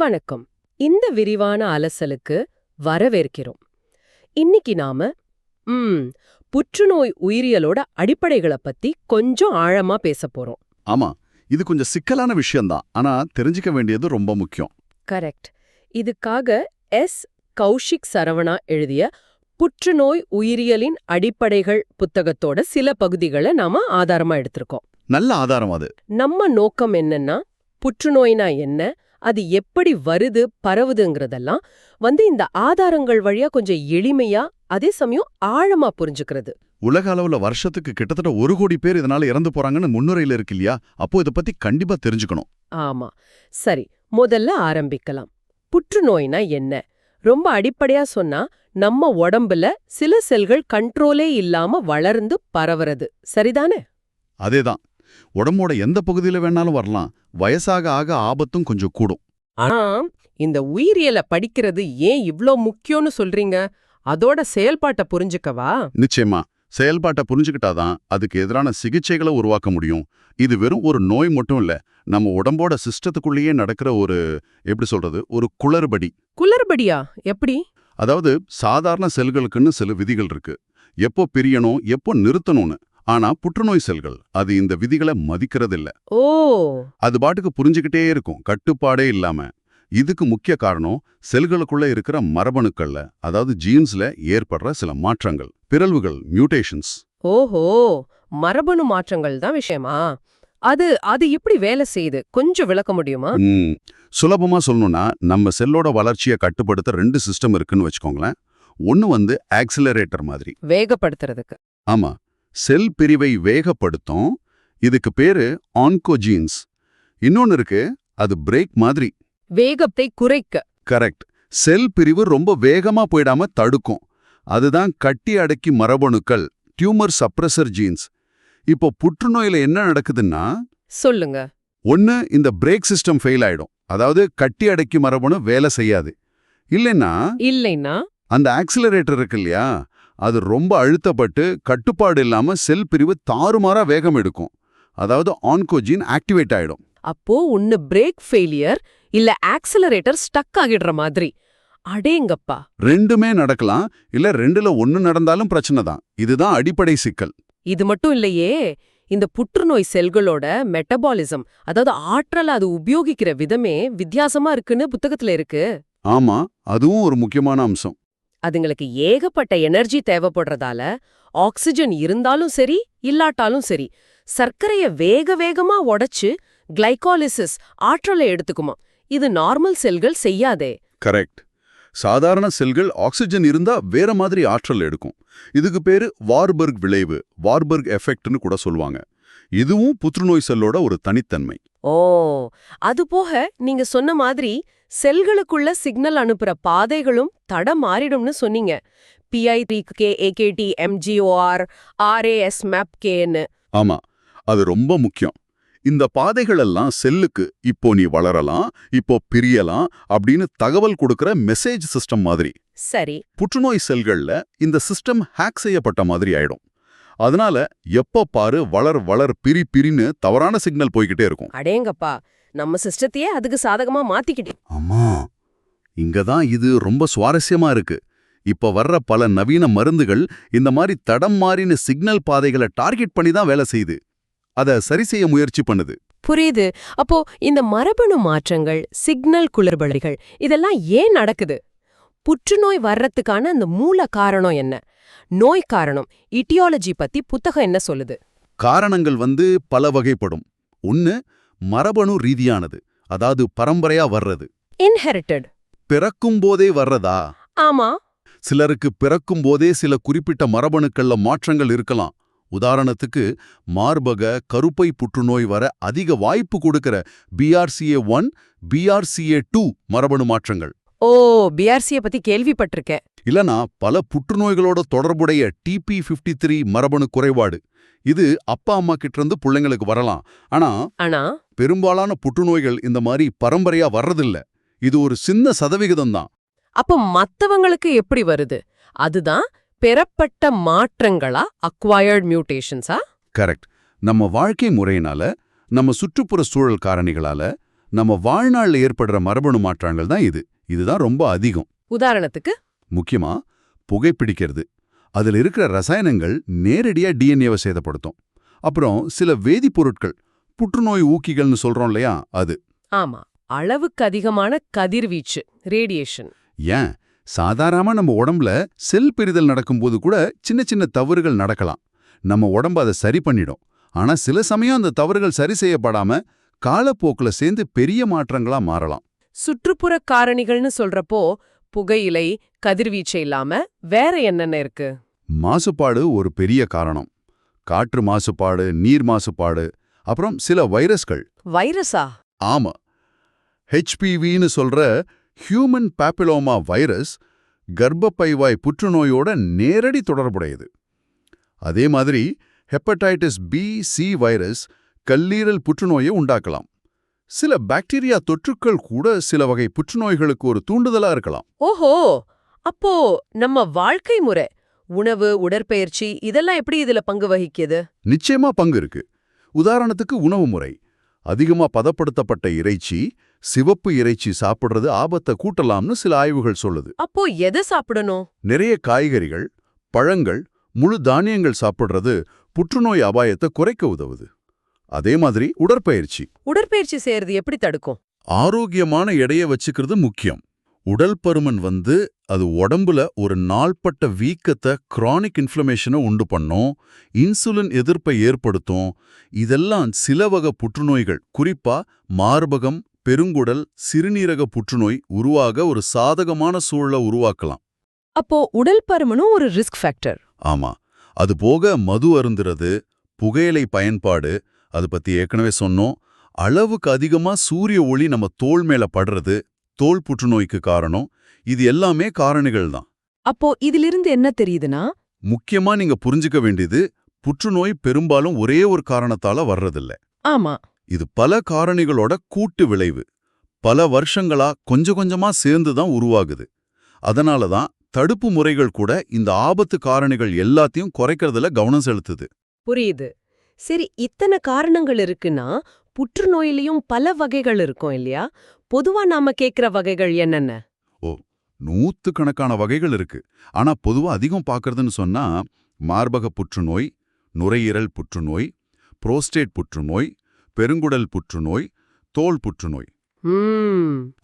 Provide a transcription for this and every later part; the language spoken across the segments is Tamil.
வணக்கம். இந்த விரிவான அலசலுக்கு வரவேற்கிறோம். இன்னைக்கு நாம புற்றுநோய் உயிரியலோட அடிப்படைகளை பத்தி கொஞ்சம் ஆழமா பேசப் போறோம். ஆமா, இது கொஞ்சம் சிக்கலான விஷயம்தான். ஆனா தெரிஞ்சுக்க வேண்டியது ரொம்ப முக்கியம். கரெக்ட். இதுக்காக கௌஷிக் சரவணா எழுதிய புற்றுநோய் உயிரியலின் அடிப்படைகள் புத்தகத்தோட சில பகுதிகளை நாம ஆதாரமா எடுத்திருக்கோம். நல்ல ஆதாரம் அது. நம்ம நோக்கம் என்னன்னா, புற்றுநோய்னா என்ன, அது எப்படி வருது பரவுதுங்கிறதெல்லாம் இந்த ஆதாரங்கள் வழியா கொஞ்சம் எளிமையா அதே சமயம் ஆழமா புரிஞ்சுக்கிறது. உலக அளவுல வருஷத்துக்கு கிட்டத்தட்ட 1 கோடி பேர் இதனால இறந்து போறாங்கன்னு முன்னுரையில இருக்கு இல்லையா? அப்போ இத பத்தி கண்டிப்பா தெரிஞ்சுக்கணும். ஆமா. சரி, முதல்ல ஆரம்பிக்கலாம். புற்றுநோய்னா என்ன? ரொம்ப அடிப்படையா சொன்னா, நம்ம உடம்புல சில செல்கள் கண்ட்ரோலே இல்லாம வளர்ந்து பரவுறது. சரிதானே? அதேதான். உடம்போட எந்த பகுதியில வேணாலும் வரலாம். வயசாக ஆக ஆபத்தும் கொஞ்சம் கூடும். ஆனா இந்த உயிரியலை படிக்கிறது ஏன் இவ்ளோ முக்கியம்னு சொல்றீங்க? அதோட செயல்பாட்டை புரிஞ்சுக்கவா? நிச்சயமா. செயல்பாட்டை புரிஞ்சுக்கிட்டாதான் அதுக்கு எதிரான சிகிச்சைகளை உருவாக்க முடியும். இது வெறும் ஒரு நோய் மட்டும் இல்ல, நம்ம உடம்போட சிஸ்டத்துக்குள்ளேயே நடக்கிற எப்படி சொல்றது, ஒரு குளறுபடி. குளறுபடியா? எப்படி? அதாவது சாதாரண செல்களுக்குன்னு சில விதிகள் இருக்கு. எப்போ பிரியணும், எப்போ நிறுத்தணும்னு. ஆனா புற்றுநோய் செல்கள் அது இந்த விதிகளை மதிக்கிறதில்ல. ஓ, அது பாட்டுக்கு புரிஞ்சுக்கிட்டே இருக்கும், கட்டுப்பாடே இல்லாம. இதுக்கு முக்கிய காரணம் செல்களுக்குள்ள இருக்கிற மரபணுக்கள்ல, அதாவது ஜீன்ஸ்ல ஏற்படுற சில மாற்றங்கள், பிறழ்வுகள், மியூட்டேஷன்ஸ். ஓஹோ, மரபணு மாற்றங்கள் தான் விஷயமா? அது எப்படி வேலை செய்யுது? கொஞ்சம் விளக்க முடியுமா? சுலபமா சொல்லணும்னா, நம்ம செல்லோட வளர்ச்சியை கட்டுப்படுத்த 2 சிஸ்டம் இருக்குன்னு வச்சுக்கோங்களேன். ஒன்னு ஆக்சிலரேட்டர் மாதிரி, வேகப்படுத்துறதுக்கு. ஆமா, செல் பிரிவை வேகப்படுத்தும். இதுக்கு பேரு ஆன்கோஜீன்ஸ். இன்னொன்னு இருக்கு, அது பிரேக் மாதிரி, வேகத்தை குறைக்க. கரெக்ட். செல் பிரிவு ரொம்ப வேகமா போயிடாம தடுக்கும். அதுதான் கட்டி அடக்கி மரபணுக்கள், டியூமர் சப்ரஸர் ஜீன்ஸ். இப்போ புற்றுநோயில என்ன நடக்குதுன்னா, சொல்லுங்க. ஒன்னு இந்த பிரேக் சிஸ்டம் ஃபெயில் ஆயிடும், அதாவது கட்டி அடக்கி மரபணு வேலை செய்யாது. இல்லைன்னா அந்த ஆக்சிலரேட்டர் இருக்கு இல்லையா, அது ரொம்ப அழுத்தப்பட்டு கட்டுப்பாடு இல்லாம செல் பிரிவு தாறுமாறா வேகம் எடுக்கும். அதாவது ஆன்கோஜீன் ஆக்டிவேட் ஆயிடும். அப்போ ஒன்னு பிரேக் ஃபெயிலியர் இல்ல ஆக்சிலரேட்டர் ஸ்டக் ஆகிடுற மாதிரி. அடேங்கப்பா. ரெண்டுமே நடக்கலாம், இல்ல ரெண்டுல ஒன்னு நடந்தாலும் பிரச்சனை தான். இதுதான் அடிப்படை சிக்கல். இது மட்டும் இல்லையே, இந்த புற்றுநோய் செல்களோட மெட்டபாலிசம், அதாவது ஆற்றலை அது உபயோகிக்கிற விதமே வித்தியாசமா இருக்குன்னு புத்தகத்துல இருக்கு. ஆமா, அதுவும் ஒரு முக்கியமான அம்சம். அதுங்களுக்கு ஏகப்பட்ட எனர்ஜி தேவைப்படுறதால ஆக்சிஜன் இருந்தாலும் சரி இல்லாட்டாலும் சரி சர்க்கரைய வேக வேகமா உடைச்சு கிளைகாலிசிஸ் ஆற்றலை எடுத்துக்குமா. இது நார்மல் செல்கள் செய்யாதே. கரெக்ட். சாதாரண செல்கள் ஆக்சிஜன் இருந்தா வேற மாதிரி ஆற்றல் எடுக்கும். இதுக்கு பேரு வார்பர்க் விளைவு, வார்பர்க் எஃபெக்ட்னு கூட சொல்லுவாங்க. இதுவும் புற்றுநோய் செல்லோட ஒரு தனித்தன்மை. ஓ, அது போக நீங்க சொன்ன மாதிரி செல்களுக்குள்ள சிக்னல் அனுப்புற பாதைகளும் தடம் மாறிடும்னு சொன்னீங்க. PI3K, AKT, MGOR, RAS, MAPKன்னு. ஆமா, அது ரொம்ப முக்கியம். இந்த பாதைகள் எல்லாம் செல்லுக்கு இப்போ நீ வளரலாம், இப்போ பிரியலாம் அப்படின்னு தகவல் கொடுக்கிற மெசேஜ் சிஸ்டம் மாதிரி. சரி. புற்றுநோய் செல்கள்ல இந்த சிஸ்டம் ஹேக் செய்யப்பட்ட மாதிரி ஆயிடும். அதனால எப்ப பாரு வளர் வளர் பிரி பிரின்னு தவறான சிக்னல் போய்கிட்டே இருக்கும். அடேங்கப்பா, நம்ம சிஸ்டத்தையே அதுக்கு சாதகமா மாத்திக்கிட்டே. ஆமா, இங்கதான் இது ரொம்ப சுவாரஸ்யமா இருக்கு. இப்ப வர்ற பல நவீன மருந்துகள் இந்த மாதிரி தடம் மாறின சிக்னல் பாதைகளை டார்கெட் பண்ணி தான் வேலை செய்யுது. அத சரி செய்ய முயற்சி பண்ணுது. புரியுது. அப்போ இந்த மரபணு மாற்றங்கள், சிக்னல் குளறுபடிகள் இதெல்லாம் ஏன் நடக்குது? புற்றுநோய் வர்றதுக்கான அந்த மூல காரணம் என்ன? நோய் காரணம், இட்டியாலஜி பத்தி புத்தகம் என்ன சொல்லுது? காரணங்கள் பல வகைப்படும். ஒன்னு மரபணு ரீதியானது, அதாவது பரம்பரையா வர்றது. இன்ஹெரிட்டட். பிறக்கும் போதே வர்றதா? ஆமா. சிலருக்கு பிறக்கும் போதே சில குறிப்பிட்ட மரபணுக்கள்ல மாற்றங்கள் இருக்கலாம். உதாரணத்துக்கு மார்பக கருப்பை புற்றுநோய் வர அதிக வாய்ப்பு கொடுக்கிற BRCA1, BRCA2 மரபணு மாற்றங்கள். ஓ, BRCA பத்தி கேள்விப்பட்டிருக்கேன். இல்லனா பல புற்றுநோய்களோட தொடர்புடைய TP53 மரபணு குறைபாடு. இது அப்பா அம்மா கிட்ட இருந்து பிள்ளைங்களுக்கு வரலாம். ஆனா பெரும்பாலான புற்றுநோய்கள் இந்த மாதிரி பரம்பரையா வர்றதில்ல. இது ஒரு சின்ன சதவிகிதம் தான். அப்ப மத்தவங்களுக்கு எப்படி வருது? அதுதான் பெறப்பட்ட மாற்றங்களா, அக்வயர்ட் மியூட்டேஷன்ஸா? கரெக்ட். நம்ம வாழ்க்கை முறையினால, நம்ம சுற்றுப்புற சூழல் காரணிகளால, நம்ம வாழ்நாள்ல ஏற்படுற மரபணு மாற்றங்கள் தான் இதுதான் ரொம்ப அதிகம். உதாரணத்துக்கு முக்கியமா புகைப்பிடிக்கிறது. அதுல இருக்கிற ரசாயனங்கள் நேரடியா டிஎன்ஏவை சேதப்படுத்தும். அப்புறம் சில வேதிப்பொருட்கள், புற்றுநோய் ஊக்கிகள்னு சொல்றோம் இல்லையா, அது. ஆமா, அளவுக்கு அதிகமான கதிர்வீச்சு, ரேடியேஷன். ஏன் சாதாரணமா நம்ம உடம்புல செல் பிரிதல் நடக்கும்போது கூட சின்ன சின்ன தவறுகள் நடக்கலாம். நம்ம உடம்பு அதை சரி பண்ணிடும். ஆனா சில சமயம் அந்த தவறுகள் சரி செய்யப்படாம காலப்போக்குல சேர்ந்து பெரிய மாற்றங்களா மாறலாம். சுற்றுப்புற காரணிகள்னு சொல்றப்போ புகையிலை, கதிர்வீச்சு இல்லாம வேற என்னென்ன இருக்கு? மாசுபாடு ஒரு பெரிய காரணம். காற்று மாசுபாடு, நீர் மாசுபாடு, அப்புறம் சில வைரஸ்கள். வைரஸா? ஆமா, HPVன்னு சொல்ற ஹியூமன் பாப்பிலோமா வைரஸ் கர்ப்பப்பைவாய் புற்றுநோயோட நேரடி தொடர்புடையது. அதே மாதிரி ஹெப்படைட்டிஸ் பி, சி வைரஸ் கல்லீரல் புற்றுநோயை உண்டாக்கலாம். சில பாக்டீரியா தொற்றுக்கள் கூட சில வகை புற்றுநோய்களுக்கு ஒரு தூண்டுதலா இருக்கலாம். ஓஹோ, அப்போ நம்ம வாழ்க்கை முறை, உணவு, உடற்பயிற்சி இதெல்லாம் எப்படி இதுல பங்கு வகிக்குது? நிச்சயமா பங்கு இருக்கு. உதாரணத்துக்கு உணவு முறை. அதிகமா பதப்படுத்தப்பட்ட இறைச்சி, சிவப்பு இறைச்சி சாப்பிடுறது ஆபத்தை கூட்டலாம்னு சில ஆய்வுகள் சொல்லுது. அப்போ எதை சாப்பிடணும்? நிறைய காய்கறிகள், பழங்கள், முழு தானியங்கள் சாப்பிடுறது புற்றுநோய் அபாயத்தை குறைக்க உதவுது. அதே மாதிரி உடற்பயிற்சி செய்யறது எப்படி தடுக்கும்? ஆரோக்கியமான எடையை வச்சுக்கிறது முக்கியம். உடல் பருமன் அது உடம்புல ஒரு நாள்பட்ட வீக்கத்தை, கிரானிக் இன்ஃப்ளமேஷனை உண்டு பண்ணும், இன்சுலின் எதிர்ப்பை ஏற்படுத்தும். இதெல்லாம் சில வகை புற்றுநோய்கள், குறிப்பா மார்பகம், பெருங்குடல், சிறுநீரக புற்றுநோய் உருவாக ஒரு சாதகமான சூழலை உருவாக்கலாம். அப்போ உடல் பருமனும் ஒரு ரிஸ்க் ஃபேக்டர். ஆமா, அது போக மது அருந்துறது, புகையிலை பயன்பாடு, அது பத்தி ஏற்கனவே சொன்னோம். அளவுக்கு அதிகமா சூரிய ஒளி நம்ம தோல் மேல படுறது தோல் புற்றுநோய்க்கு காரணம். இது எல்லாமே காரணிகள் தான். அப்போ இதிலிருந்து என்ன தெரியுதுன்னா, முக்கியமா நீங்க புரிஞ்சுக்க வேண்டியது, புற்றுநோய் பெரும்பாலும் ஒரே ஒரு காரணத்தால வர்றதில்ல. ஆமா, இது பல காரணிகளோட கூட்டு விளைவு. பல வருஷங்களா கொஞ்சம் கொஞ்சமா சேர்ந்து தான் உருவாகுது. அதனால தான் தடுப்பு முறைகள் கூட இந்த ஆபத்து காரணிகள் எல்லாத்தையும் குறைக்கிறதுல கவனம் செலுத்துது. புரியுது. சரி, இத்தனை காரணங்கள் இருக்குன்னா புற்றுநோயிலையும் பல வகைகள் இருக்கும் இல்லையா? பொதுவா நாம கேக்குற வகைகள் என்னென்ன? நூத்துக்கணக்கான வகைகள் இருக்கு. ஆனா பொதுவா அதிகம் பார்க்கறதுன்னு சொன்னா மார்பக புற்றுநோய், நுரையீரல் புற்றுநோய், புரோஸ்டேட் புற்றுநோய், பெருங்குடல் புற்றுநோய், தோல் புற்றுநோய்.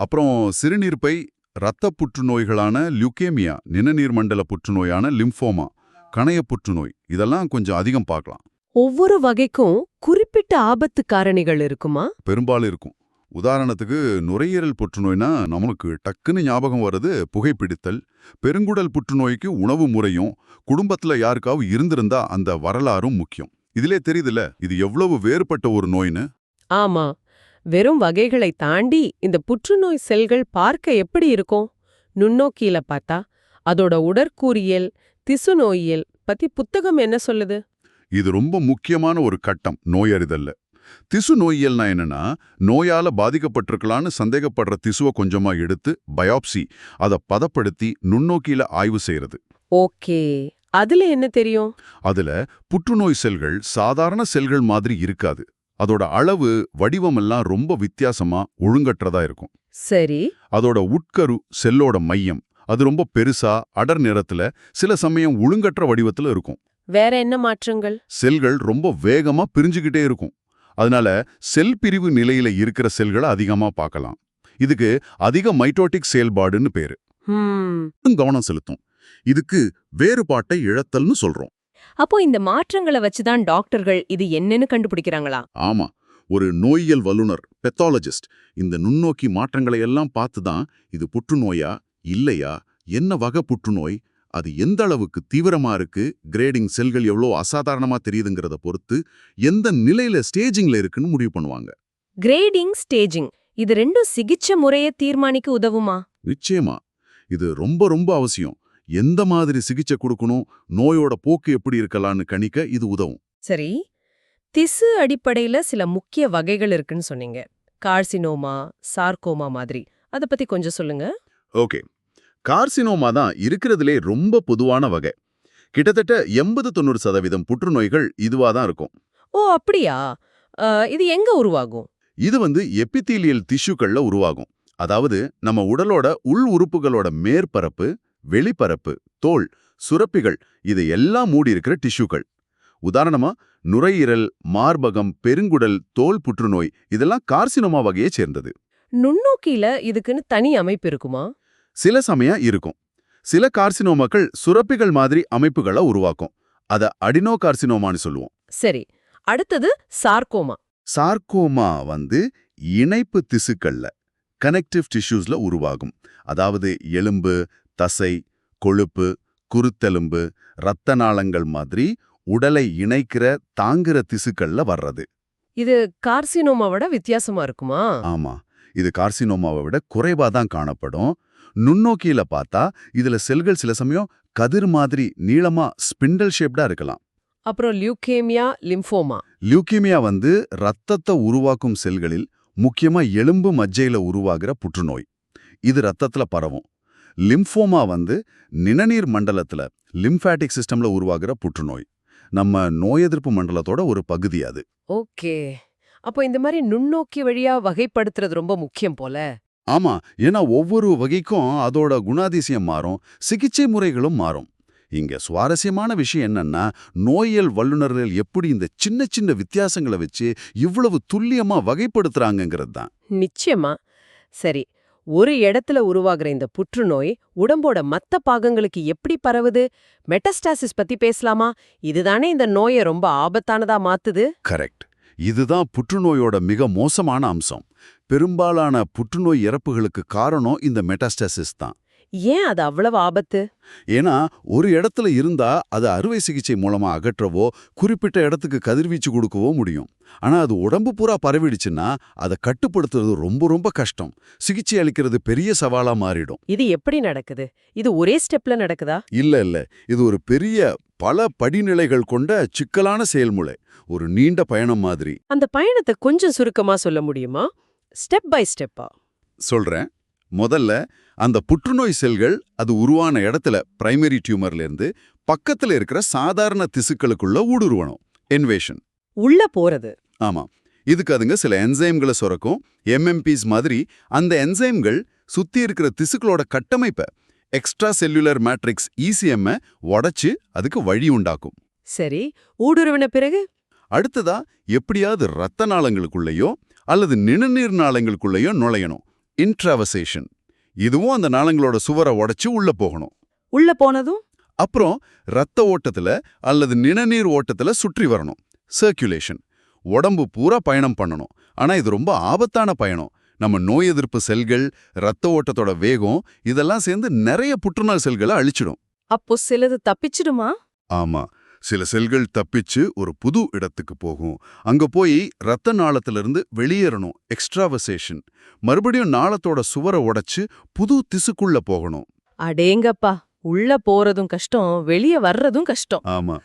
அப்புறம் சிறுநீர்ப்பை, இரத்த புற்றுநோய்களான லியூகேமியா, நிணநீர் மண்டல புற்றுநோயான லிம்போமா, கணைய புற்றுநோய், இதெல்லாம் கொஞ்சம் அதிகம் பார்க்கலாம். ஒவ்வொரு வகைக்கும் குறிப்பிட்ட ஆபத்து காரணிகள் இருக்குமா? பெரும்பாலும் இருக்கும். உதாரணத்துக்கு நுரையீரல் புற்றுநோய்னா நம்மளுக்கு டக்குன்னு ஞாபகம் வருது புகைப்பிடித்தல். பெருங்குடல் புற்றுநோய்க்கு உணவு முறையும் குடும்பத்துல யாருக்காவது இருந்திருந்தா அந்த வரலாறும் முக்கியம். இதிலே தெரியுதுல இது எவ்வளவு வேறுபட்ட ஒரு நோய்னு. ஆமா, வெறும் வகைகளை தாண்டி இந்த புற்றுநோய் செல்கள் பார்க்க எப்படி இருக்கும்? நுண்ணோக்கியில பார்த்தா அதோட உடற்கூறியல், திசு நோயியல் பத்தி புத்தகம் என்ன சொல்லுது? இது ரொம்ப முக்கியமான ஒரு கட்டம் நோயறிதல்ல. திசு நோயியல்னா என்னன்னா, நோயால பாதிக்கப்பட்டிருக்கலான்னு சந்தேகப்படுற திசுவை கொஞ்சமா எடுத்து பயாப்சி, அதை பதப்படுத்தி நுண்ணோக்கியில ஆய்வு செய்யறது. ஓகே, அதுல என்ன தெரியும்? அதுல புற்றுநோய் செல்கள் சாதாரண செல்கள் மாதிரி இருக்காது. அதோட அளவு, வடிவமெல்லாம் ரொம்ப வித்தியாசமா ஒழுங்கற்றதா இருக்கும். சரி. அதோட உட்கரு, செல்லோட மையம், அது ரொம்ப பெருசா அடர் நிறத்துல, சில சமயம் ஒழுங்கற்ற வடிவத்துல இருக்கும். வேற என்ன மாற்றங்கள்? செல்கள் ரொம்ப வேகமா பிரிஞ்சுக்கிட்டே இருக்கும். அதனால செல் பிரிவு நிலையில இருக்கிற செல்களை அதிகமா பார்க்கலாம். இதுக்கு அதிக மைட்டோட்டிக் செயல்பாடுன்னு பேரு. கவனம் செலுத்தும். இதுக்கு வேறுபாட்டை இழத்தல்னு சொல்றோம். அப்போ இந்த மாற்றங்களை வச்சுதான் டாக்டர்கள் இது என்னன்னு கண்டுபிடிக்கிறாங்களா? ஆமா, ஒரு நோயியல் வல்லுனர், பெத்தாலஜிஸ்ட் இந்த நுண்ணோக்கி மாற்றங்களை எல்லாம் பார்த்துதான் இது புற்றுநோயா இல்லையா, என்ன வகை புற்றுநோய், அது எந்த அளவுக்கு தீவிரமா இருக்கு, கிரேடிங் செல்கள் எவ்வளோ அசாதாரணமா தெரியுதுங்கிறத பொறுத்து எந்த நிலையில ஸ்டேஜிங்ல இருக்குன்னு முடிவு பண்ணுவாங்க. கிரேடிங், ஸ்டேஜிங் இது ரெண்டும் சிகிச்சை முறையை தீர்மானிக்க உதவுமா? நிச்சயமா, இது ரொம்ப ரொம்ப அவசியம். எந்த மாதிரி சிகிச்சை கொடுக்கணும், நோயோட போக்கு எப்படி இருக்கலாம்னு கணிக்க இது உதவும். சரி, திசு அடிப்படையில சில முக்கிய வகைகள் இருக்குன்னு சொன்னீங்க. கார்சினோமா, சார்கோமா மாதிரி. அத பத்தி கொஞ்சம் சொல்லுங்க. ஓகே, கார்சினோமா தான் இருக்கிறதுலே ரொம்ப பொதுவான வகை. கிட்டத்தட்ட 80-90% புற்றுநோய்கள் இதுவா தான் இருக்கும். ஓ அப்படியா? இது எங்க உருவாகும்? இது எபித்தீலியல் டிஷ்யூக்கள்ல உருவாகும். அதாவது நம்ம உடலோட உள் உறுப்புகளோட மேற்பரப்பு, வெளிப்பரப்பு, தோல், சுரப்பிகள் இது எல்லாம் மூடி இருக்கிற டிஷ்யூக்கள். உதாரணமா நுரையீரல், மார்பகம், பெருங்குடல், தோல் புற்றுநோய் இதெல்லாம் கார்சினோமா வகையைச் சேர்ந்தது. நுண்ணோக்கியில இதுக்குன்னு தனி அமைப்பு இருக்குமா? சில சமயம் இருக்கும். சில கார்சினோமாக்கள் சுரப்பிகள் மாதிரி அமைப்புகளை உருவாக்கும். அத அடினோ கார்சினோமான்னு சொல்லுவோம். சரி, அடுத்தது சார்கோமா. சார்கோமா இணைப்பு திசுக்கள்ல கனெக்டிவ் டிஷ்யூஸ்ல உருவாகும். அதாவது எலும்பு, தசை, கொழுப்பு, குருத்தெலும்பு, இரத்த நாளங்கள் மாதிரி உடலை இணைக்கிற தாங்குற திசுக்கள்ல வர்றது. இது கார்சினோமாவோட வித்தியாசமா இருக்குமா? ஆமா, இது கார்சினோமாவை விட குறைவா தான் காணப்படும். நுண்ணோக்கியில பார்த்தா இதுல செல்கள் சில சமயம் கதிர் மாதிரி நீளமா ஸ்பிண்டல் ஷேப்டா இருக்கலாம். அப்புறம் லியூகேமியா, லிம்போமா. லியூகேமியா ரத்தத்தை உருவாக்கும் செல்களில் முக்கியமா எலும்பு மஜ்ஜையில உருவாகிற புற்றுநோய். இது ரத்தத்துல பரவும். லிம்போமா நிணநீர் மண்டலத்துல லிம்பாட்டிக் சிஸ்டம்ல உருவாகிற புற்றுநோய். நம்ம நோய் எதிர்ப்பு மண்டலத்தோட ஒரு பகுதி அது. ஓகே, அப்போ இந்த மாதிரி நுண்ணோக்கி வழியா வகைப்படுத்துறது ரொம்ப முக்கியம் போல. ஆமா, ஏன்னா ஒவ்வொரு வகைக்கும் அதோட குணாதிசயம் மாறும், சிகிச்சை முறைகளும் மாறும். இங்க சுவாரஸ்யமான விஷயம் என்னன்னா, நோயியல் வல்லுநர்கள் எப்படி இந்த சின்ன சின்ன வித்தியாசங்களை வச்சு இவ்வளவு துல்லியமா வகைப்படுத்துறாங்கங்கிறது தான். நிச்சயமா. சரி, ஒரு இடத்துல உருவாகிற இந்த புற்றுநோய் உடம்போட மத்த பாகங்களுக்கு எப்படி பரவுது? மெட்டாஸ்டாசிஸ் பத்தி பேசலாமா? இதுதானே இந்த நோயை ரொம்ப ஆபத்தானதா மாத்துது. கரெக்ட். இதுதான் புற்றுநோயோட மிக மோசமான அம்சம். பெரும்பாலான புற்றுநோய் இறப்புகளுக்கு காரணம் இந்த மெட்டாஸ்டாசிஸ் தான். ஏன் அது அவ்வளவு ஆபத்து? ஏன்னா ஒரு இடத்துல இருந்தா அது அறுவை சிகிச்சை மூலமா அகற்றவோ குறிப்பிட்ட இடத்துக்கு கதிர்வீச்சு கொடுக்கவோ முடியும். ஆனா அது உடம்பு பூரா பரவிடுச்சுன்னா அதை கட்டுப்படுத்துறது ரொம்ப ரொம்ப கஷ்டம். சிகிச்சை அளிக்கிறது பெரிய சவாலா மாறிடும். இது எப்படி நடக்குது? இது ஒரே ஸ்டெப்ல நடக்குதா? இல்ல, இது ஒரு பெரிய பல படிநிலைகள் கொண்ட சிக்கலான செயல்முறை. ஒரு நீண்ட பயணம் மாதிரி. அந்த பயணத்தை கொஞ்சம் சுருக்கமா சொல்ல முடியுமா? ஸ்டெப் பை ஸ்டெப்பா? சொல்றேன். முதல்ல அந்த புற்றுநோய் செல்கள் அது உருவான இடத்துல பிரைமரி டியூமர்ல இருந்து பக்கத்துல இருக்கிற சாதாரண திசுக்களுக்குள்ள ஊடுருவணும். இன்வேஷன். உள்ள போறது. ஆமா, இதுக்கு அதுங்க சில என்சைம்களை சுரக்கும். MMPs மாதிரி அந்த என்சைம்கள் சுத்தி இருக்கிற திசுக்களோட கட்டமைப்பை, எக்ஸ்ட்ரா செல்லுலர் மேட்ரிக்ஸ் ECM உடைச்சு அதுக்கு வழி உண்டாக்கும். சரி, ஊடுருவின பிறகு அடுத்ததா எப்படியாவது இரத்த நாளங்களுக்குள்ளேயோ அல்லது நிணநீர் நாளங்களுக்குள்ளேயோ நுழையணும். இன்ட்ராவசேஷன். இதுவும் அந்த நாளங்களோட சுவரை உடைச்சு உள்ள போகணும். உள்ள போனதும் அப்புறம் இரத்த ஓட்டத்துல அல்லது நிணநீர் ஓட்டத்துல சுற்றி வரணும். சர்க்குலேஷன். உடம்பு பூரா பயணம் பண்ணணும். ஆனா இது ரொம்ப ஆபத்தான பயணம். நம்ம நோய் எதிர்ப்பு செல்கள், இரத்த ஓட்டத்தோட வேகம் இதெல்லாம் சேர்ந்து நிறைய புற்றுநோய் செல்களை அழிச்சிடும். அப்போ சிலது தப்பிச்சிடுமா? ஆமா, சில செல்கள் தப்பிச்சு ஒரு புது இடத்துக்கு போகும். அங்க போய் இரத்த நாளத்திலிருந்து வெளியேறணும். எக்ஸ்ட்ராவசேஷன். மறுபடியும் நாளத்தோட சுவரை உடைச்சு புது திசுக்குள்ள போகணும். அடேங்கப்பா, உள்ள போறதும் கஷ்டம், வெளியே வர்றதும் கஷ்டம். ஆமா,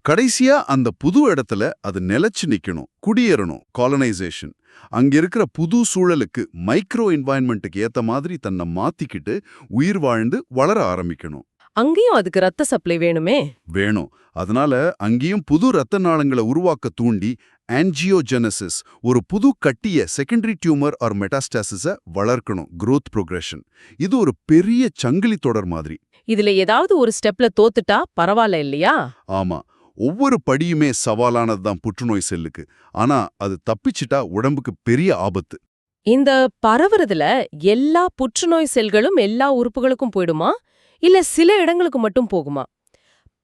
கடைசியா அந்த புது இடத்துல அது நிலைச்சு நிக்கணும், குடியேறணும். காலனைசேஷன். அங்க இருக்கிற புது சூழலுக்கு, மைக்ரோ என்வாயன்மெண்ட்டுக்கு ஏத்த மாதிரி தன்னை மாத்திக்கிட்டு உயிர் வாழ்ந்து வளர ஆரம்பிக்கணும். அங்கேயும் அதுக்கு ரத்த சப்ளை வேணுமே. வேணும். அதனால அங்கேயும் புது இரத்த நாளங்களை உருவாக்க தூண்டி ஆன்ஜியோஜெனசிஸ், ஒரு புது கட்டிய செகண்டரி டியூமர் ஆர் மெட்டாஸ்டாசிஸை வளர்க்கணும். growth progression. இது ஒரு பெரிய சங்கிலி தொடர் மாதிரி. இதுல ஏதாவது ஒரு ஸ்டெப்ல தோத்துட்டா பரவாயில்ல இல்லையா? ஆமா, ஒவ்வொரு படியுமே சவாலானதுதான் புற்றுநோய் செல்லுக்கு. ஆனா அது தப்பிச்சிட்டா உடம்புக்கு பெரிய ஆபத்து. இந்த பரவுறதுல எல்லா புற்றுநோய் செல்களும் எல்லா உறுப்புகளுக்கும் போயிடுமா, இல்ல சில இடங்களுக்கு மட்டும் போகுமா?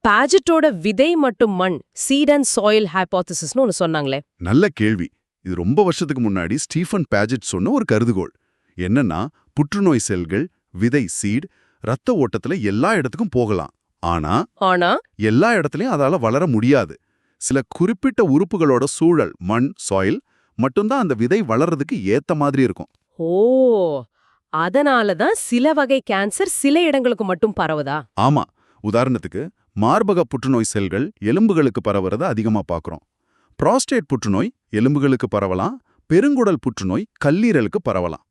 பாஜெட்டோட விதை மற்றும் மண், சீட் அண்ட் சாயில் ஹைபோதசிஸ்னு ஒன்னு சொன்னாங்களே. நல்ல கேள்வி. இது ரொம்ப வருஷத்துக்கு முன்னாடி ஸ்டீஃபன் பாஜெட் சொன்ன ஒரு கருதுகோள். என்னன்னா, புற்றுநோய் செல்கள், விதை சீட், ரத்த ஓட்டத்துல எல்லா இடத்துக்கும் போகலாம். ஆனா எல்லா இடத்துலயும் அதால வளர முடியாது. சில குறிப்பிட்ட உறுப்புகளோட சூழல், மண், சாயில் மட்டும்தான் அந்த விதை வளர்றதுக்கு ஏத்த மாதிரி இருக்கும். ஓ, அதனாலதான் சில வகை கேன்சர் சில இடங்களுக்கு மட்டும் பரவுதா? ஆமா, உதாரணத்துக்கு மார்பக புற்றுநோய் செல்கள் எலும்புகளுக்கு பரவுறத அதிகமா பார்க்கறோம். புரோஸ்டேட் புற்றுநோய் எலும்புகளுக்கு பரவலாம். பெருங்குடல் புற்றுநோய் கல்லீரலுக்கு பரவலாம்.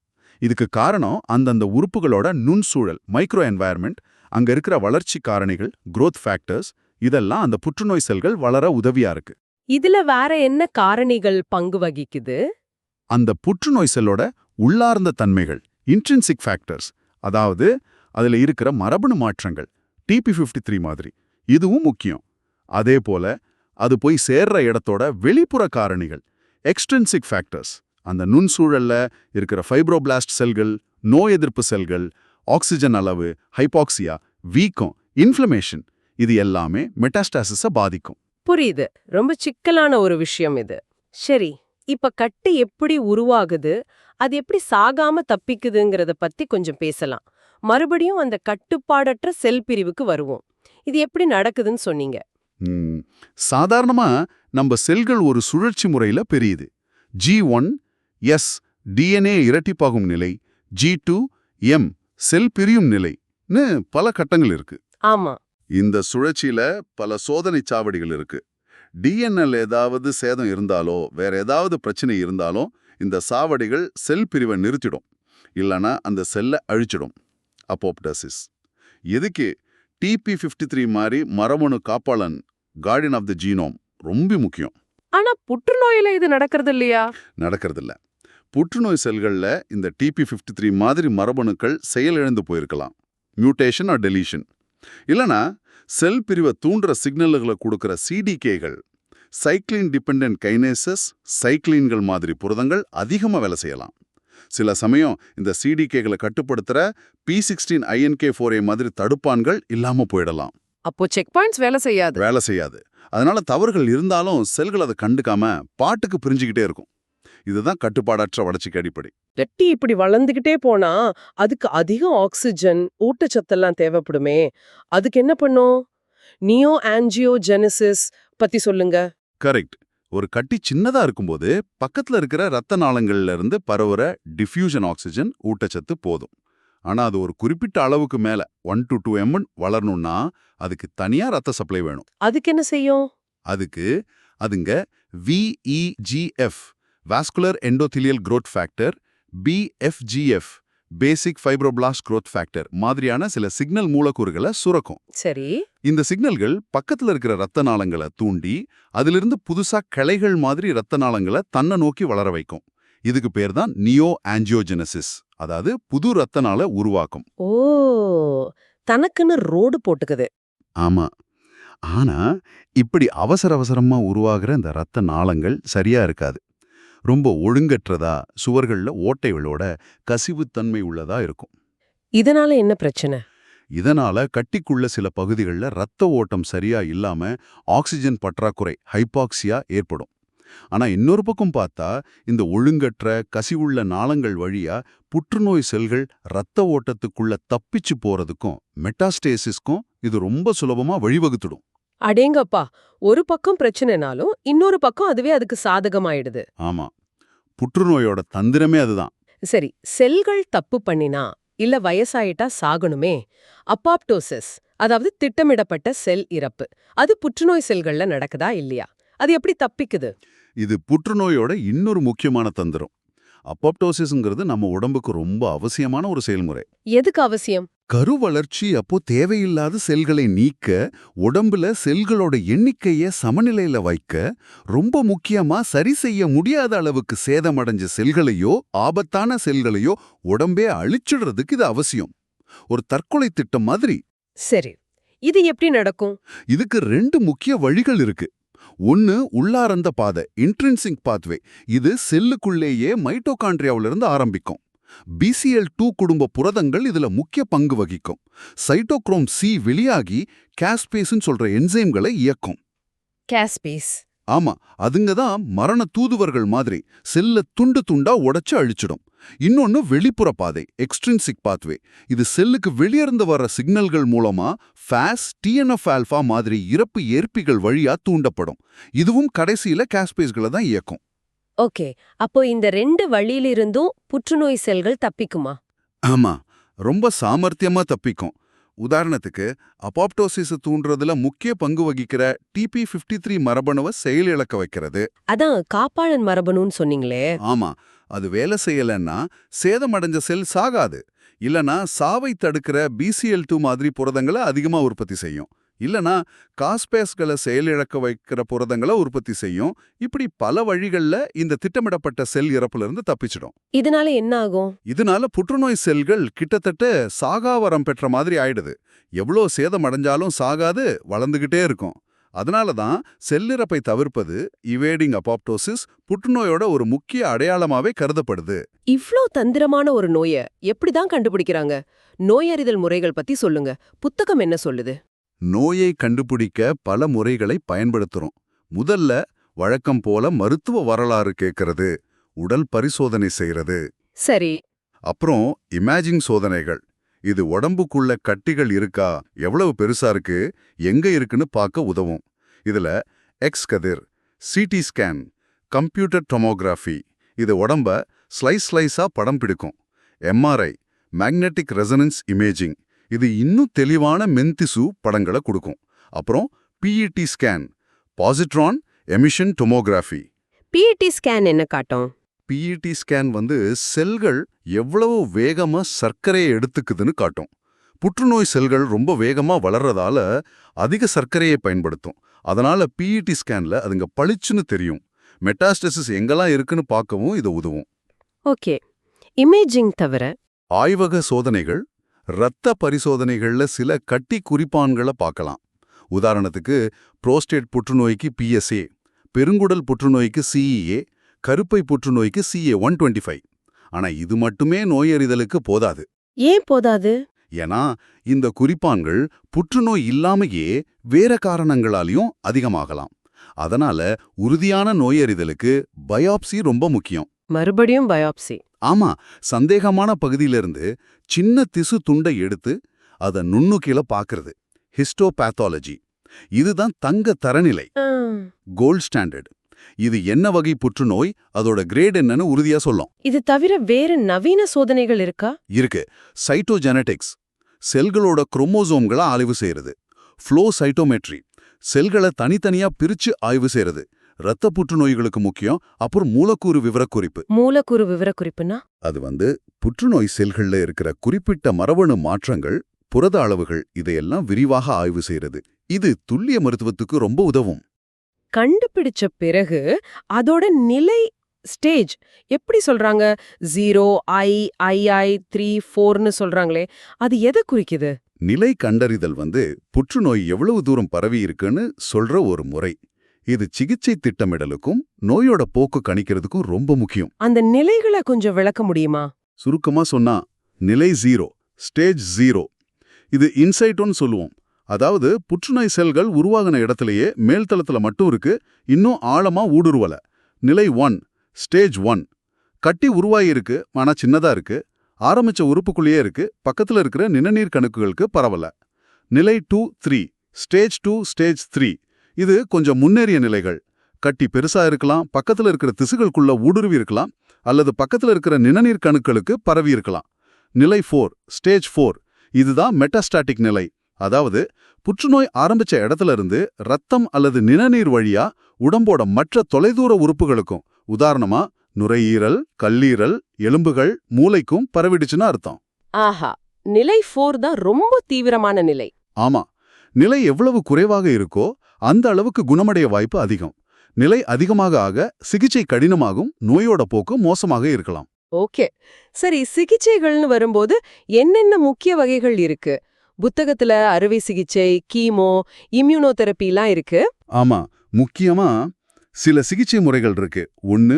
இதுக்கு காரணம் அந்தந்த உறுப்புகளோட நுண்சூழல், மைக்ரோ என்வாயர்மெண்ட், அங்க இருக்கிற வளர்ச்சி காரணிகள், growth ஃபேக்டர்ஸ், இதெல்லாம் அந்த புற்றுநோய் செல்கள் வளர உதவியா இருக்கு. இதுல வேற என்ன காரணிகள் பங்கு வகிக்குது? அந்த புற்றுநோய் செல்லோட உள்ளார்ந்த தன்மைகள், இன்ட்ரின்சிக் ஃபேக்டர்ஸ், அதாவது அதுல இருக்கிற மரபணு மாற்றங்கள், TP53 மாதிரி, இதுவும் முக்கியம். அதே போல அது போய் சேர்ற இடத்தோட வெளிப்புற காரணிகள், எக்ஸ்ட்ரின்சிக் ஃபேக்டர்ஸ், அந்த நுண்சூழல்ல இருக்கிற ஃபைப்ரோபிளாஸ்ட் செல்கள், நோய் எதிர்ப்பு செல்கள், ஆக்சிஜன் அளவு, ஹைபாக்சியா, வீக்கம், இன்ஃப்ளமேஷன், இது எல்லாமே மெட்டாஸ்டாசிஸை பாதிக்கும். புரியுது. ரொம்ப சிக்கலான ஒரு விஷயம் இது. சரி, இப்ப கட்டி எப்படி உருவாகுது, அது எப்படி சாகாம தப்பிக்குதுங்கிறத பத்தி கொஞ்சம் பேசலாம். மறுபடியும் அந்த கட்டுப்பாடற்ற செல் பிரிவுக்கு வருவோம். இது எப்படி நடக்குதுன்னு சொன்னீங்க. சாதாரணமா நம்ம செல்கள் ஒரு சுழற்சி முறையில பெரியுது. G1 S DNA இரட்டிப்பாகும் நிலை, G2 M செல் பிரியும் நிலைன்னு பல கட்டங்கள் இருக்கு. ஆமா. இந்த சுழற்சியில பல சோதனை சாவடிகள் இருக்கு. DNL ஏதாவது சேதம் இருந்தாலோ வேற ஏதாவது பிரச்சனை இருந்தாலும் இந்த சாவடிகள் செல் பிரிவை நிறுத்திடும், இல்லனா அந்த செல்லை அழிச்சிடும். அப்போப்டோசிஸ். எதுக்கு TP53 மாதிரி மரபணு காப்பாளன், கார்டியன் ஆஃப் தி ஜீனோம் ரொம்ப முக்கியம். ஆனா புற்றுநோயில இது நடக்கிறது இல்லையா? நடக்கிறதில்ல. புற்றுநோய் செல்கள்ல இந்த TP53 மாதிரி மரபணுக்கள் செயலிழந்து போயிருக்கலாம், மியூட்டேஷன் ஆர் டெலீஷன். இல்லனா செல் பிரிவை தூண்டுற சிக்னல்களை கொடுக்கிற CDKகள், சைக்ளின் டிபெண்டன்ட் கைனேசஸ், சைக்ளின்கள் மாதிரி புரதங்கள் அதிகமாக வேலை செய்யலாம். சில சமயம் இந்த CDKகளை கட்டுப்படுத்துற P16 INK4A மாதிரி தடுப்பான்கள் இல்லாம போயிடலாம். அப்போ செக் பாயிண்ட்ஸ் வேலை செய்யாது. அதனால தவறுகள் இருந்தாலும் செல்கள் அதை கண்டுக்காம பாட்டுக்கு பிரிஞ்சுக்கிட்டே இருக்கும். இதுதான் கட்டுப்பாடற்ற வளர்ச்சிக்கு அடிப்படை. கட்டி இப்படி வளர்ந்துகிட்டே போனா அதுக்கு அதிகம் ஆக்சிஜன், ஊட்டச்சத்தெல்லாம் தேவைப்படுமே. அதுக்கு என்ன பண்ணும்? நியோ ஆஞ்சியோஜெனிசிஸ் பத்தி சொல்லுங்க. கரெக்ட். ஒரு கட்டி சின்னதா இருக்கும்போது பக்கத்துல இருக்கிற ரத்த நாளங்கள்ல இருந்து பரவுற டிஃப்யூஷன் ஆக்சிஜன், ஊட்டச்சத்து போதும். ஆனா அது ஒரு குறிப்பிட்ட அளவுக்கு மேல 1 to 2 ml வளரணும்னா அதுக்கு தனியா ரத்த சப்ளை வேணும். அதுக்கு என்ன செய்யும்? அதுங்க VEGF vascular endothelial growth factor, BFGF பேசிக் ஃபைப்ரோபிளாஸ்ட் growth ஃபேக்டர் மாதிரியான சில சிக்னல் மூலக்கூறுகளை சுரக்கும். சரி. இந்த சிக்னல்கள் பக்கத்துல இருக்கிற ரத்த நாளங்களை தூண்டி அதிலிருந்து புதுசா கிளைகள் மாதிரி ரத்த நாளங்களை தன்னை நோக்கி வளர வைக்கும். இதுக்கு பேர் தான் நியோ ஆஞ்சியோஜெனிசிஸ், அதாவது புது ரத்த நாளை உருவாக்கும். ஓ, தனக்குன்னு ரோடு போட்டுக்குது. ஆமா. ஆனா இப்படி அவசரமா உருவாகிற இந்த ரத்த நாளங்கள் சரியா இருக்காது. ரொம்ப ஒழுங்கற்றதா, சுவர்கள்ல ஓட்டைகளோட கசிவுத்தன்மை உள்ளதா இருக்கும். இதனால என்ன பிரச்சனை? இதனால கட்டிக்குள்ள சில பகுதிகளில் ரத்த ஓட்டம் சரியா இல்லாம ஆக்சிஜன் பற்றாக்குறை, ஹைபாக்சியா ஏற்படும். ஆனா இன்னொரு பக்கம் பார்த்தா இந்த ஒழுங்கற்ற கசிவுள்ள நாளங்கள் வழியா புற்றுநோய் செல்கள் ரத்த ஓட்டத்துக்குள்ள தப்பிச்சு போறதுக்கும் மெட்டாஸ்டேசிஸ்க்கும் இது ரொம்ப சுலபமா வழிவகுத்துடும். அடேங்கப்பா, ஒரு பக்கம் பிரச்சனைனாலும் இன்னொரு பக்கம் அதுவே அதுக்கு சாதகமாயிடுது. ஆமா, புற்றுநோயோட தந்திரமே அதுதான். சரி, செல்கள் தப்பு பண்ணினா இல்ல வயசாயிட்டா சாகணுமே. அப்பாப்டோசிஸ், அதாவது திட்டமிடப்பட்ட செல் இறப்பு, அது புற்றுநோய் செல்கள்ல நடக்குதா இல்லையா? அது எப்படி தப்பிக்குது? இது புற்றுநோயோட இன்னொரு முக்கியமான தந்திரம். அப்போப்டோசிஸ்ங்கிறது நம்ம உடம்புக்கு ரொம்ப அவசியமான ஒரு செயல்முறை. எதுக்கு அவசியம்? கருவளர்ச்சி அப்போ தேவையில்லாத செல்களை நீக்க, உடம்புல செல்களோட எண்ணிக்கைய சமநிலையில வைக்க, ரொம்ப முக்கியமா சரி செய்ய முடியாத அளவுக்கு சேதமடைஞ்ச செல்களையோ ஆபத்தான செல்களையோ உடம்பே அழிச்சிடுறதுக்கு இது அவசியம். ஒரு தற்கொலை திட்டம் மாதிரி. சரி, இது எப்படி நடக்கும்? இதுக்கு 2 முக்கிய வழிகள் இருக்கு. ஒன்னு உள்ளார்ந்த பாதை, இன்ட்ரின்சிக் பாத்வே. இது செல்லுக்குள்ளேயே மைட்டோகாண்ட்ரியாவிலிருந்து ஆரம்பிக்கும். BCL2 குடும்ப புரதங்கள் இதுல முக்கிய பங்கு வகிக்கும். சைட்டோக்ரோம் C வெளியாகி காஸ்பேஸ்ன்னு சொல்ற என்சைம்களை இயக்கும். காஸ்பேஸ்? ஆமா, அதுங்க தான் மரண தூதுவர்கள் மாதிரி செல்ல துண்டு துண்டா உடைச்சு அழிச்சிடும். இன்னொன்னு வெளிப்புற பாதை, எக்ஸ்ட்ரின்சிக் பாத்வே. இது செல்லுக்கு வெளியிருந்து வர்ற சிக்னல்கள் மூலமா FAS, TNF ஆல்பா மாதிரி இறப்பு ஏற்பிகள் வழியா தூண்டப்படும். இதுவும் கடைசியில காஸ்பேஸ்களை தான் இயக்கும். ஓகே, அப்போ இந்த 2 வழியிலிருந்தும் புற்றுநோய் செல்கள் தப்பிக்குமா? ஆமா, ரொம்ப சாமர்த்தியமா தப்பிக்கும். உதாரணத்துக்கு அப்பாப்டோசிஸ் தூண்டுறதுல முக்கிய பங்கு வகிக்கிற TP53 மரபணுவை செயலிழக்க வைக்கிறது. அதான் காப்பாளன் மரபணுன்னு சொன்னீங்களே. ஆமா, அது வேலை செய்யலன்னா சேதமடைஞ்ச செல் சாகாது. இல்லனா சாவை தடுக்கிற BCL2 மாதிரி புரதங்களை அதிகமா உற்பத்தி செய்யும். இல்லனா காஸ்பேஸ்களை செயலிழக்க வைக்கிற புரதங்களை உற்பத்தி செய்யும். இப்படி பல வழிகள்ல இந்த திட்டமிடப்பட்ட செல் இறப்புல இருந்து தப்பிச்சிடும். இதனால என்ன ஆகும்? இதனால புற்றுநோய் செல்கள் கிட்டத்தட்ட சாகாவரம் பெற்ற மாதிரி ஆயிடுது. எவ்வளோ சேதம் அடைஞ்சாலும் சாகாது, வளர்ந்துகிட்டே இருக்கும். அதனால தான் செல்லிறப்பை தவிர்ப்பது, இவேடிங் அபாப்டோசிஸ், புற்றுநோயோட ஒரு முக்கிய அடையாளமாவே கருதப்படுது. இவ்ளோ தந்திரமான ஒரு நோய எப்படிதான் கண்டுபிடிக்கிறாங்க? நோயறிதல் முறைகள் பத்தி சொல்லுங்க. புத்தகம் என்ன சொல்லுது? நோயை கண்டுபிடிக்க பல முறைகளை பயன்படுத்துறோம். முதல்ல வழக்கம் போல மருத்துவ வரலாறு கேட்கறது, உடல் பரிசோதனை செய்யறது. சரி. அப்புறம் இமேஜிங் சோதனைகள். இது உடம்புக்குள்ள கட்டிகள் இருக்கா, எவ்வளவு பெருசா இருக்கு, எங்க இருக்குன்னு பார்க்க உதவும். இதுல எக்ஸ் கதிர், சிடி ஸ்கேன், கம்ப்யூட்டர் டொமோகிராஃபி, இது உடம்ப ஸ்லைஸா படம் பிடிக்கும். எம்ஆர்ஐ, மேக்னெட்டிக் ரெசனன்ஸ் இமேஜிங், இது இன்னும் தெளிவான மென்திசு படங்களை கொடுக்கும். அப்புறம் PET scan, positron emission tomography. PET scan என்ன காட்டும்? பிஇடி ஸ்கேன் செல்கள் எவ்வளவு வேகமா சர்க்கரையை எடுத்துக்குதுன்னு காட்டும். புற்றுநோய் செல்கள் ரொம்ப வேகமா வளர்றதால அதிக சர்க்கரையை பயன்படுத்தும். அதனால பிஇடி ஸ்கேன்ல அதுங்க பளிச்சுன்னு தெரியும். மெட்டாஸ்டசிஸ் எங்கெல்லாம் இருக்குன்னு பார்க்கவும் இது உதவும். ஓகே. இமேஜிங் தவிர ஆய்வக சோதனைகள், இரத்த பரிசோதனைகள்ல சில கட்டி குறிப்பான்களை பார்க்கலாம். உதாரணத்துக்கு புரோஸ்டேட் புற்றுநோய்க்கு PSA, பெருங்குடல் புற்றுநோய்க்கு CEA, கருப்பை புற்றுநோய்க்கு CA-125. ஆனா இது மட்டுமே நோயறிதலுக்கு போதாது. ஏன் போதாது? ஏன்னா இந்த குறிப்பான்கள் புற்றுநோய் இல்லாமையே வேற காரணங்களாலையும் அதிகமாகலாம். அதனால உறுதியான நோயறிதலுக்கு பயாப்சி ரொம்ப முக்கியம். மறுபடியும் பயாப்சி? ஆமா, சந்தேகமான பகுதியிலிருந்து சின்ன திசு துண்டை எடுத்து அதை நுண்ணுக்கில பார்க்கறது ஹிஸ்டோபேத்தாலஜி. இதுதான் தங்க தரநிலை, கோல்ட் ஸ்டாண்டர்ட். இது என்ன வகை புற்றுநோய், அதோட கிரேட் என்னன்னு உறுதியா சொல்லும். இது தவிர வேற நவீன சோதனைகள் இருக்கா? இருக்கு. சைட்டோஜெனடிக்ஸ், செல்களோட குரோமோசோம்களை ஆய்வு செய்யறது. ஃப்ளோ சைட்டோமெட்ரி, செல்களை தனித்தனியா பிரிச்சு ஆய்வு செய்யறது. இரத்த புற்றுநோய்களுக்கு முக்கியம். அப்புறம் மூலக்கூறு விவரக்குறிப்பு. மூலக்கூறு விவரக்குறிப்புனா? அது புற்றுநோய் செல்கள்ல இருக்கிற குறிப்பிட்ட மரபணு மாற்றங்கள், புரத அளவுகள், இதையெல்லாம் விரிவாக ஆய்வு செய்யறது. இது துல்லிய மருத்துவத்துக்கு ரொம்ப உதவும். கண்டுபிடிச்ச பிறகு அதோட நிலை ஸ்டேஜ் எப்படி சொல்றாங்க? 0, II, 3, 4ன்னு சொல்றாங்களே, அது எதை குறிக்குது? நிலை கண்டறிதல் புற்றுநோய் எவ்வளவு தூரம் பரவி இருக்குன்னு சொல்ற ஒரு முறை. இது சிகிச்சை திட்டமிடலுக்கும் நோயோட போக்கு கணிக்கிறதுக்கும் ரொம்ப முக்கியம். அந்த நிலைகளை கொஞ்சம் விளக்க முடியுமா? சுருக்கமா சொன்னா, நிலை 0, ஸ்டேஜ் 0. இது இன்சைட்டோன்னு சொல்லுவோம். அதாவது புற்றுநோய் செல்கள் உருவாகின இடத்திலேயே மேல்தளத்துல மட்டும் இருக்கு, இன்னும் ஆழமா ஊடுருவல. நிலை 1, ஸ்டேஜ் 1. கட்டி உருவாயிருக்கு, ஆனா சின்னதா இருக்கு, ஆரம்பிச்ச உறுப்புக்குள்ளேயே இருக்கு, பக்கத்துல இருக்கிற நிணநீர் கணுக்குகளுக்கு பரவல. நிலை 2, 3, ஸ்டேஜ் 2, ஸ்டேஜ் 3. இது கொஞ்சம் முன்னேறிய நிலைகள். கட்டி பெருசா இருக்கலாம், பக்கத்துல இருக்கிற திசுகளுக்குள்ள ஊடுருவி இருக்கலாம், அல்லது பக்கத்துல இருக்கிற நிணநீர் கணுக்களுக்கு பரவி இருக்கலாம். நிலை 4, ஸ்டேஜ் 4. இதுதான் மெட்டாஸ்டாட்டிக் நிலை. அதாவது புற்றுநோய் ஆரம்பிச்ச இடத்துல இருந்து ரத்தம் அல்லது நிணநீர் வழியா உடம்போட மற்ற தொலைதூர உறுப்புகளுக்கும், உதாரணமா நுரையீரல், கல்லீரல், எலும்புகள், மூளைக்கும் பரவிடுச்சுன்னு அர்த்தம். ஆஹா, நிலை 4 தான் ரொம்ப தீவிரமான நிலை. ஆமா, நிலை எவ்வளவு குறைவாக இருக்கோ அந்த அளவுக்கு குணமடைய வாய்ப்பு அதிகம். நிலை அதிகமாக ஆக சிகிச்சை கடினமாகும், நோயோட போக்கு மோசமாக இருக்கலாம். ஓகே, சரி. சிகிச்சைகள்னு வரும்போது என்னென்ன முக்கிய வகைகள் இருக்கு? புத்தகத்துல அறுவை சிகிச்சை, கீமோ, இம்யூனோதெரபிலாம் இருக்கு. ஆமா, முக்கியமா சில சிகிச்சை முறைகள் இருக்கு. 1,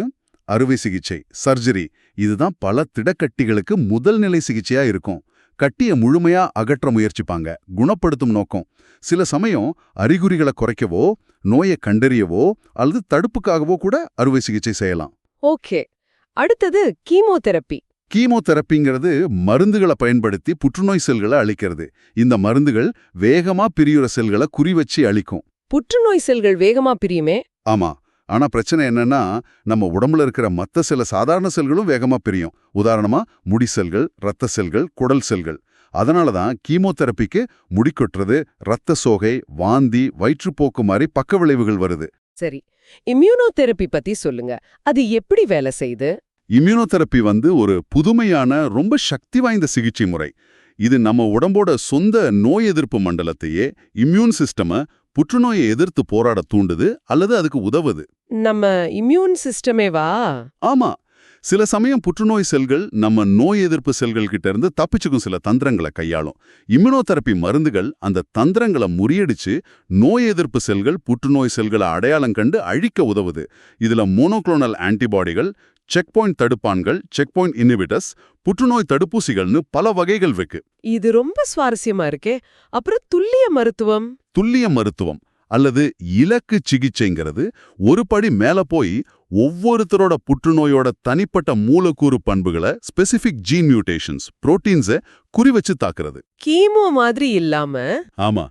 அறுவை சிகிச்சை, சர்ஜரி. இதுதான் பல திடக்கட்டிகளுக்கு முதல் நிலை சிகிச்சையா இருக்கும். கட்டிய முழுமையா அகற்ற முயற்சிப்பாங்க, குணப்படுத்தும் நோக்கம். சில சமயம் அறிகுறிகளை குறைக்கவோ, நோயை கண்டறியவோ அல்லது தடுப்புக்காகவோ கூட அறுவை சிகிச்சை செய்யலாம். ஓகே, அடுத்தது கீமோதெரபி. கீமோதெரப்பிங்கிறது மருந்துகளை பயன்படுத்தி புற்றுநோய் செல்களை அழிக்கிறது. இந்த மருந்துகள் வேகமா பிரியுற செல்களை குறிவச்சு அழிக்கும். புற்றுநோய் செல்கள் வேகமா பிரியுமே? ஆமா, ஆனா பிரச்சனை என்னன்னா, நம்ம உடம்புல இருக்கிற மத்த சில சாதாரண செல்களும் வேகமா பிரியும். உதாரணமா முடி செல்கள், இரத்த செல்கள், குடல் செல்கள். அதனாலதான் கீமோதெரப்பிக்கு முடி கொட்டுறது, இரத்த சோகை, வாந்தி, வயிற்றுப்போக்கு மாதிரி பக்க விளைவுகள் வருது. சரி, இம்யூனோதெரபி பத்தி சொல்லுங்க. அது எப்படி வேலை செய்யுது? இம்யூனோதெரப்பி ஒரு புதுமையான ரொம்ப சக்தி வாய்ந்த சிகிச்சை முறை. இது நம்ம உடம்போட சொந்த நோய் எதிர்ப்பு மண்டலத்தையே, இம்யூன் சிஸ்டம புற்றுநோயை எதிர்த்து போராட தூண்டுது அல்லது அதுக்கு உதவுது. நம்ம இம்யூன் சிஸ்டமேவா? ஆமா, சில சமயம் புற்றுநோய் செல்கள் நம்ம நோய் எதிர்ப்பு செல்கள் கிட்ட இருந்து தப்பிச்சுக்கும் சில தந்திரங்களை கையாளும். இம்யூனோதெரப்பி மருந்துகள் அந்த தந்திரங்களை முறியடிச்சு நோய் எதிர்ப்பு செல்கள் புற்றுநோய் செல்களை அடையாளம் கண்டு அழிக்க உதவுது. இதுல மோனோக்ளோனல் ஆன்டிபாடிகள், செக் பாயிண்ட் தடுப்பான்கள், செக் பாயிண்ட் இன்ஹிபிட்டர்ஸ், புற்றுநோய் தடுப்பூசிகள்னு பல வகைகள் இருக்கு. இது ரொம்ப சுவாரஸ்யமா இருக்கே. அப்புறம் துல்லிய மருத்துவம்? துல்லிய மருத்துவம் அல்லது இலக்கு சிகிச்சைங்கிறது ஒரு படி மேல போய் ஒவ்வொருத்தரோட புற்றுநோயோட தனிப்பட்ட மூலக்கூறு பண்புகளை, ஸ்பெசிபிக் ஜீன் மியூட்டேஷன்ஸ், புரோட்டீன்ஸை குறிவச்சு தாக்குறது. கீமோ மாதிரி இல்லாம? ஆமா,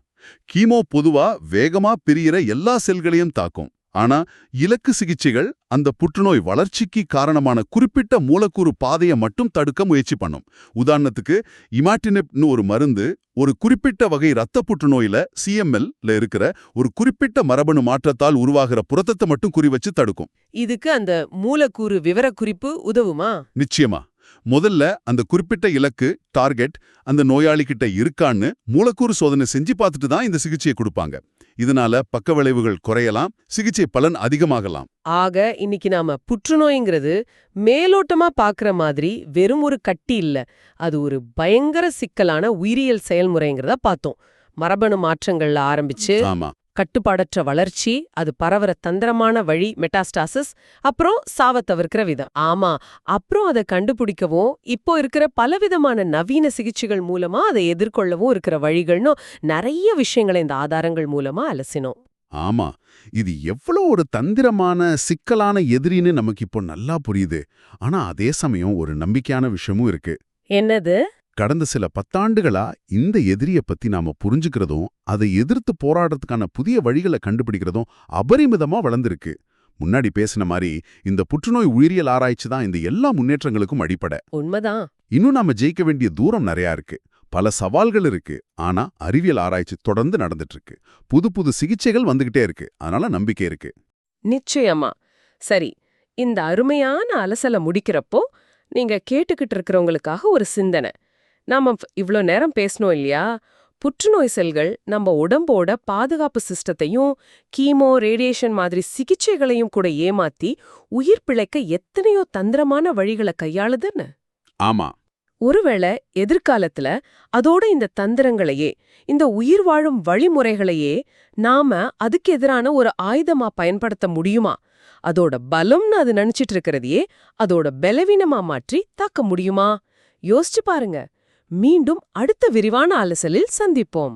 கீமோ பொதுவா வேகமா பிரியிற எல்லா செல்களையும் தாக்கும். ஆனா இலக்கு சிகிச்சைகள் அந்த புற்றுநோய் வளர்ச்சிக்கு காரணமான குறிப்பிட்ட மூலக்கூறு பாதையை மட்டும் தடுக்க முயற்சி பண்ணும். உதாரணத்துக்கு இமாட்டினிப்னு ஒரு மருந்து ஒரு குறிப்பிட்ட வகை இரத்த புற்றுநோயில CML இருக்கிற ஒரு குறிப்பிட்ட மரபணு மாற்றத்தால் உருவாகிற புரதத்தை மட்டும் குறிவச்சு தடுக்கும். இதுக்கு அந்த மூலக்கூறு விவரக்குறிப்பு உதவுமா? நிச்சயமா. முதல்ல அந்த குறிப்பிட்ட இலக்கு, டார்கெட் அந்த நோயாளிகிட்ட இருக்கான்னு மூலக்கூறு சோதனை செஞ்சு பார்த்துட்டு தான் இந்த சிகிச்சையை கொடுப்பாங்க. இதனால பக்க விளைவுகள் குறையலாம், சிகிச்சை பலன் அதிகமாகலாம். ஆக இன்னைக்கு நாம புற்றுநோய்ங்கிறது மேலோட்டமா பாக்குற மாதிரி வெறும் ஒரு கட்டி இல்ல, அது ஒரு பயங்கர சிக்கலான உயிரியல் செயல்முறைங்கிறத பார்த்தோம். மரபணு மாற்றங்கள்ல ஆரம்பிச்சு ஆமா, கட்டுப்பாடற்ற வளர்ச்சி, அது பரவற தந்திரமான வழி மெட்டாஸ்டாசிஸ், அப்புறம் சாவ தவிர்க்கிற விதம். ஆமா, அப்புறம் அதை கண்டுபிடிக்கவும் இப்போ இருக்கிற பலவிதமான நவீன சிகிச்சைகள் மூலமா அதை எதிர்கொள்ளவும் இருக்கிற வழிகள்னு நிறைய விஷயங்களை இந்த ஆதாரங்கள் மூலமா அலசினோம். ஆமா, இது எவ்வளோ ஒரு தந்திரமான சிக்கலான எதிரின்னு நமக்கு இப்போ நல்லா புரியுது. ஆனா அதே சமயம் ஒரு நம்பிக்கையான விஷயமும் இருக்கு. என்னது? கடந்த சில 10 ஆண்டுகளா இந்த எதிரிய பத்தி நாம புரிஞ்சுக்கிறதும் அதை எதிர்த்து போராடுறதுக்கான புதிய வழிகளை கண்டுபிடிக்கிறதும் அபரிமிதமா வளர்ந்திருக்கு. முன்னாடி பேசின மாதிரி இந்த புற்றுநோய் உயிரியல் ஆராய்ச்சி தான் இந்த எல்லா முன்னேற்றங்களுக்கும் அடிப்படை. உண்மைதான். இன்னும் நாம ஜெயிக்க வேண்டிய தூரம் நிறையா இருக்கு. பல சவால்கள் இருக்கு. ஆனா அறிவியல் ஆராய்ச்சி தொடர்ந்து நடந்துட்டு இருக்கு. புது புது சிகிச்சைகள் வந்துகிட்டே இருக்கு. அதனால நம்பிக்கை இருக்கு. நிச்சயமா. சரி, இந்த அருமையான அலசலை முடிக்கிறப்போ நீங்க கேட்டுக்கிட்டு இருக்கிறவங்களுக்காக ஒரு சிந்தனை. நாம இவ்ளோ நேரம் பேசணும் இல்லையா? புற்றுநோய் செல்கள் நம்ம உடம்போட பாதுகாப்பு சிஸ்டத்தையும் கீமோ, ரேடியேஷன் மாதிரி சிகிச்சைகளையும் கூட ஏமாத்தி உயிர் பிழைக்க எத்தனையோ தந்திரமான வழிகளை கையாளுதுன்னு. ஆமா, ஒருவேளை எதிர்காலத்துல அதோட இந்த தந்திரங்களையே, இந்த உயிர் வாழும் வழிமுறைகளையே நாம அதுக்கு எதிரான ஒரு ஆயுதமா பயன்படுத்த முடியுமா? அதோட பலம்னு அது நினைச்சிட்டு இருக்கிறதையே அதோட பலவீனமா மாற்றி தாக்க முடியுமா? யோசிச்சு பாருங்க. மீண்டும் அடுத்த விரிவான அலசலில் சந்திப்போம்.